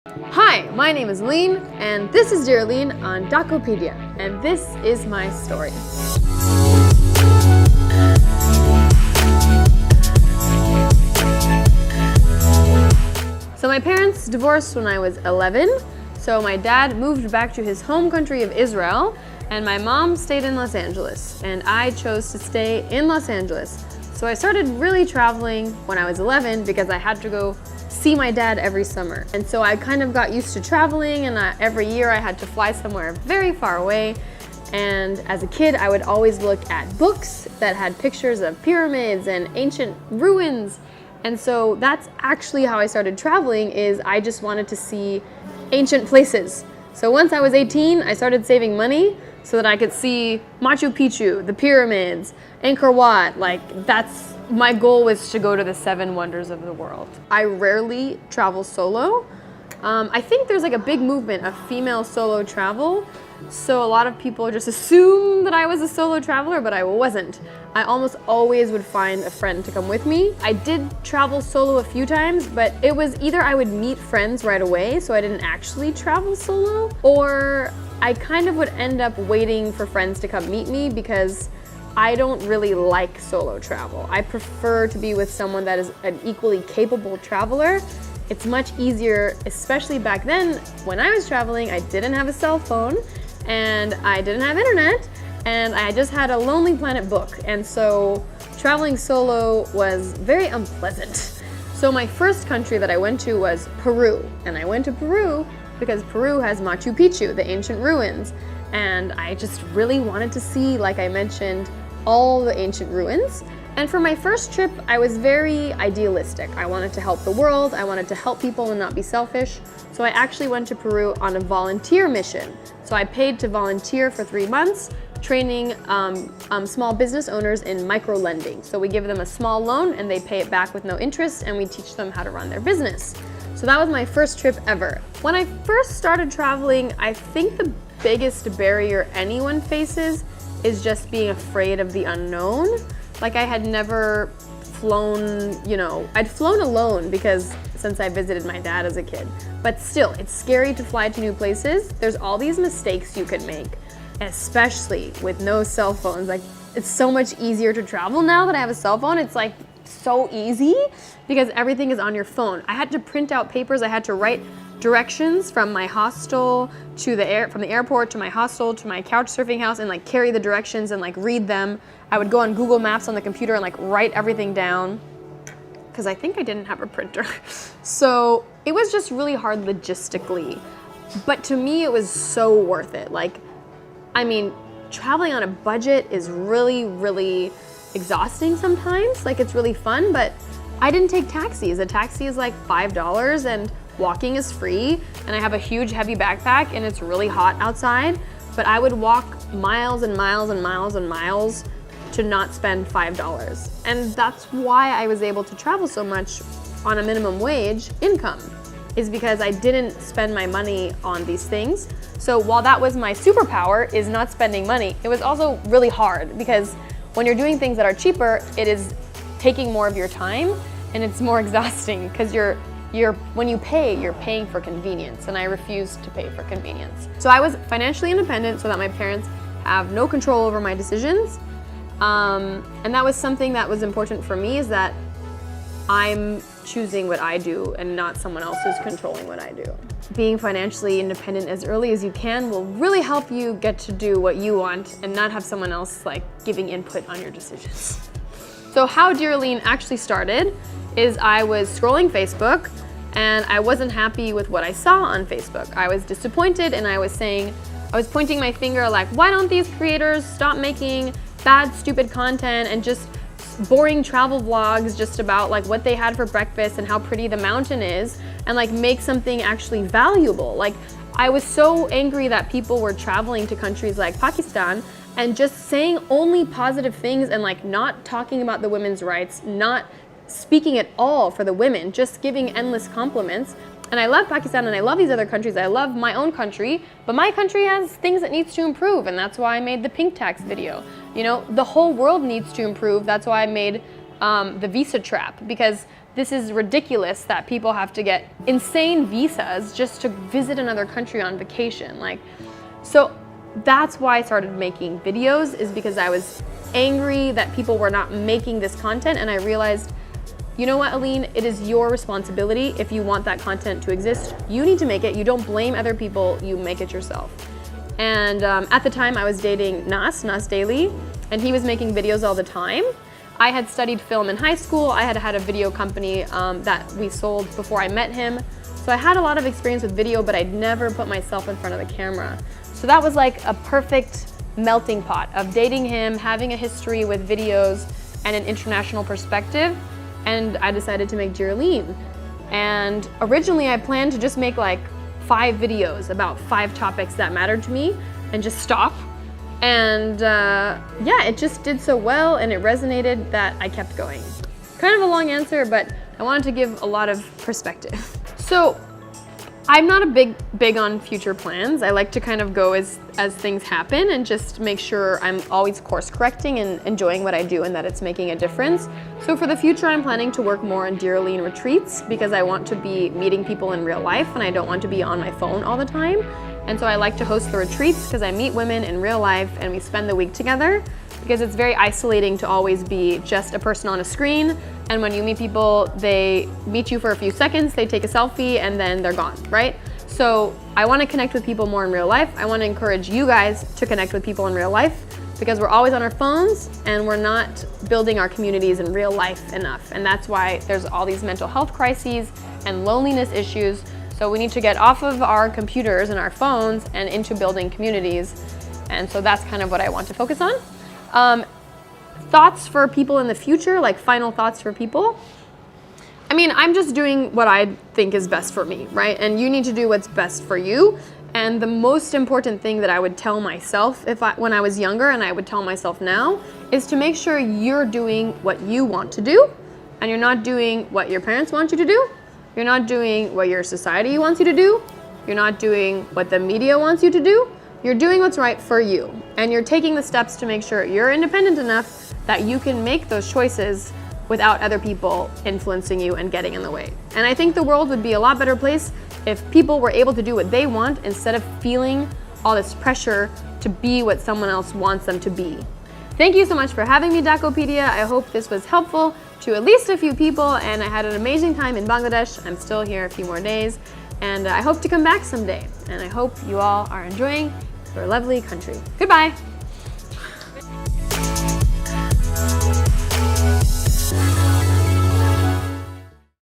Hi, my name is Alyne, and this is Dear Alyne on Daekhopedia, and this is my story. So my parents divorced when I was 11, so my dad moved back to his home country of Israel, and my mom stayed in Los Angeles, and I chose to stay in Los Angeles. So I started really traveling when I was 11 because I had to go see my dad every summer. And so I kind of got used to traveling, and every year I had to fly somewhere very far away. And as a kid, I would always look at books that had pictures of pyramids and ancient ruins. And so that's actually how I started traveling, is I just wanted to see ancient places. So once I was 18, I started saving money so that I could see Machu Picchu, the pyramids, Angkor Wat. That's my goal, was to go to the 7 wonders of the world. I rarely travel solo. I think there's like a big movement of female solo travel. So a lot of people just assume that I was a solo traveler, but I wasn't. I almost always would find a friend to come with me. I did travel solo a few times, but it was either I would meet friends right away, so I didn't actually travel solo, or I kind of would end up waiting for friends to come meet me because I don't really like solo travel. I prefer to be with someone that is an equally capable traveler. It's much easier, especially back then when I was traveling. I didn't have a cell phone and I didn't have internet, and I just had a Lonely Planet book. And so traveling solo was very unpleasant. So my first country that I went to was Peru. And I went to Peru because Peru has Machu Picchu, the ancient ruins. And I just really wanted to see, like I mentioned, all the ancient ruins. And for my first trip, I was very idealistic. I wanted to help the world, I wanted to help people and not be selfish. So I actually went to Peru on a volunteer mission. So I paid to volunteer for 3 months, training small business owners in micro-lending. So we give them a small loan and they pay it back with no interest, and we teach them how to run their business. So that was my first trip ever. When I first started traveling, I think the biggest barrier anyone faces is just being afraid of the unknown. Like, I had never flown, I'd flown alone because since I visited my dad as a kid, but still, it's scary to fly to new places. There's all these mistakes you can make, especially with no cell phones. Like, it's so much easier to travel now that I have a cell phone. It's like so easy because everything is on your phone. I had to print out papers. I had to write directions from my hostel to from the airport to my hostel to my couch surfing house, and like carry the directions and like read them. I would go on Google Maps on the computer and like write everything down because I think I didn't have a printer. So it was just really hard logistically, but to me it was so worth it. Traveling on a budget is really, really exhausting sometimes. Like, it's really fun, but I didn't take taxis. A taxi is like $5 and walking is free, and I have a huge heavy backpack and it's really hot outside, but I would walk miles and miles and miles and miles to not spend $5. And that's why I was able to travel so much on a minimum wage income, is because I didn't spend my money on these things. So while that was my superpower, is not spending money, it was also really hard because when you're doing things that are cheaper, it is taking more of your time and it's more exhausting because when you pay, you're paying for convenience, and I refused to pay for convenience. So I was financially independent so that my parents have no control over my decisions. And that was something that was important for me, is that I'm choosing what I do and not someone else who's controlling what I do. Being financially independent as early as you can will really help you get to do what you want and not have someone else like giving input on your decisions. So how Dear Alyne actually started is I was scrolling Facebook and I wasn't happy with what I saw on Facebook. I was disappointed, and I was pointing my finger like, why don't these creators stop making bad, stupid content and just boring travel vlogs just about like what they had for breakfast and how pretty the mountain is, and like make something actually valuable. Like, I was so angry that people were traveling to countries like Pakistan and just saying only positive things and like not talking about the women's rights, not speaking at all for the women, just giving endless compliments. And I love Pakistan and I love these other countries. I love my own country, but my country has things that needs to improve, and that's why I made the pink tax video. The whole world needs to improve. That's why I made the visa trap, because this is ridiculous that people have to get insane visas just to visit another country on vacation. Like, so that's why I started making videos, is because I was angry that people were not making this content, and I realized, you know what, Alyne, it is your responsibility. If you want that content to exist, you need to make it. You don't blame other people, you make it yourself. And at the time I was dating Nas Daily, and he was making videos all the time. I had studied film in high school. I had had a video company that we sold before I met him. So I had a lot of experience with video, but I'd never put myself in front of the camera. So that was like a perfect melting pot of dating him, having a history with videos and an international perspective. And I decided to make Dear Alyne. And originally I planned to just make like 5 videos about 5 topics that mattered to me and just stop. And yeah, it just did so well and it resonated that I kept going. Kind of a long answer, but I wanted to give a lot of perspective. So I'm not a big on future plans. I like to kind of go as things happen and just make sure I'm always course correcting and enjoying what I do and that it's making a difference. So for the future, I'm planning to work more on Dear Alyne retreats because I want to be meeting people in real life and I don't want to be on my phone all the time. And so I like to host the retreats because I meet women in real life and we spend the week together, because it's very isolating to always be just a person on a screen. And when you meet people, they meet you for a few seconds, they take a selfie, and then they're gone, right? So I want to connect with people more in real life. I want to encourage you guys to connect with people in real life, because we're always on our phones and we're not building our communities in real life enough. And that's why there's all these mental health crises and loneliness issues. So we need to get off of our computers and our phones and into building communities. And so that's kind of what I want to focus on. Thoughts for people in the future, like final thoughts for people. I mean, I'm just doing what I think is best for me, right? And you need to do what's best for you. And the most important thing that I would tell myself when I was younger, and I would tell myself now, is to make sure you're doing what you want to do, and you're not doing what your parents want you to do. You're not doing what your society wants you to do. You're not doing what the media wants you to do. You're doing what's right for you, and you're taking the steps to make sure you're independent enough that you can make those choices without other people influencing you and getting in the way. And I think the world would be a lot better place if people were able to do what they want instead of feeling all this pressure to be what someone else wants them to be. Thank you so much for having me, Daekhopedia. I hope this was helpful to at least a few people, and I had an amazing time in Bangladesh. I'm still here a few more days, and I hope to come back someday. And I hope you all are enjoying your lovely country. Goodbye.